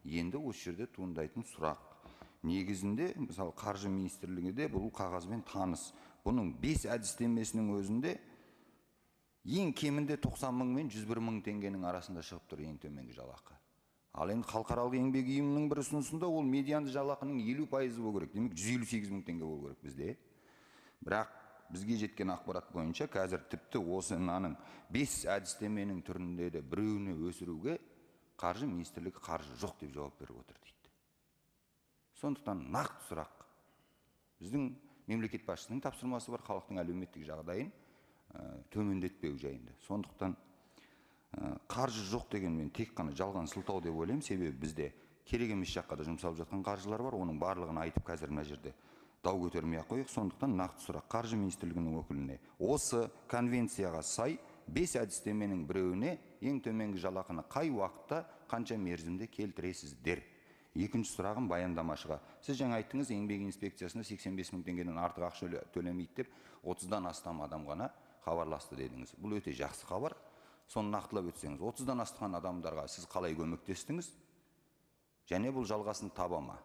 Енді осы жерде туындайтын сұрақ. Негізінде, мысалы, қаржы министрлігінде бұл қағазбен таныс. Бұның 5 әдістемесінің өзінде ең кемінде 90 мың мен 101 мың теңгенің арасында шығып тұр ең төменгі жалақы. Ал енді халықаралық еңбек ұйымының бір ұсынысында ол медианды жалақының 50% болу керек. Демек 158 мың теңге болу керек бізде. Бірақ бізге жеткен ақпарат бойынша қазір тіпті осы мынаның 5 әдістеменің түрінде де біреуіне өсіруге қаржы министрлігі қаржы жоқ деп жауап беріп отыр дейді. Сондықтан нақты сұрақ. Біздің мемлекет басшысының тапсырмасы бар халықтың әлеуметтік жағдайын төмендетпеу жайында. Сондықтан қаржы жоқ дегенмен тек қана жалған сылтау деп ойлаймын, себебі бізде керек емес жаққа да жұмсалып жатқан қаржылар бар, оның барлығын айтып қазір мына жерде дау көтермей ақ қояйық. Сондықтан нақты сұрақ қаржы министрлігінің өкіліне: осы конвенцияға сай 5 әдістеменің біреуіне ең төменгі жалақыны қай уақытта, қанша мерзімде келтіресіздер? Екінші сұрағым баяндамашыға: сіз жаңа айттыңыз, еңбек инспекциясына 85 мың теңгеден артық ақша төлемейді деп 30-дан астам адам ғана хабарласты дедіңіз. Бұл өте жақсы хабар. Соны нақтылап өтсеңіз, 30-дан асқан адамдарға сіз қалай көмектестіңіз? Және бұл жалғасын таба ма?